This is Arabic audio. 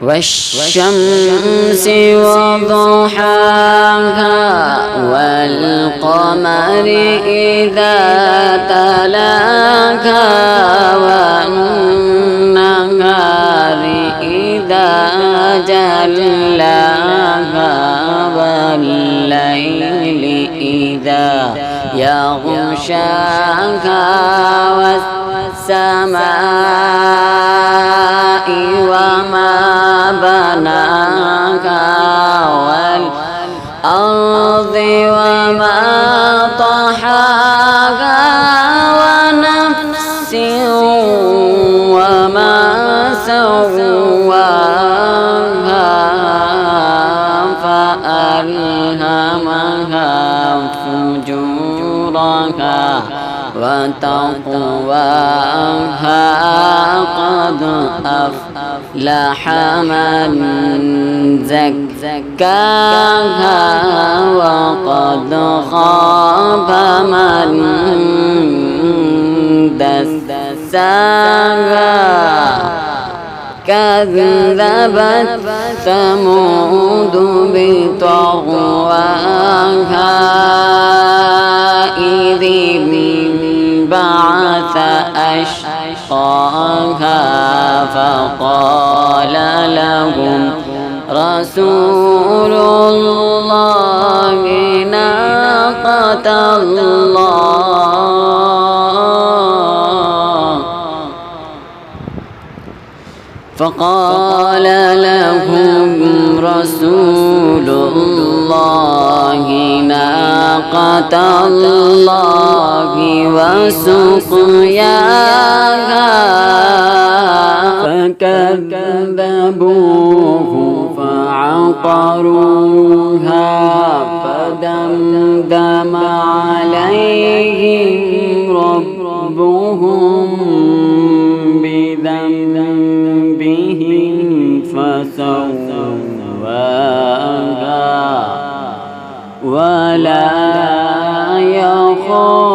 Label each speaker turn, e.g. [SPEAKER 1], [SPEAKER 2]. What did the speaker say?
[SPEAKER 1] والشمس وضحاها والقمر إذا تلاها والنهار إذا جلاها والليل إذا يغشاها والسماء وما بناها والأرض وما طحاها ونفس وما سواها فألهمها فجورها وتقواها قد أفلح من زكاها وقد خاب من دساها كذبت ثمود بطغواها إذ انبعث أشقاها فقال لهم رسول الله ناقة الله فقال لهم رسول الله ناقة الله وسقياها فكذبوه فعقروها فدمدم عليهم ربهم بذنبهم فسواها ولا يخاف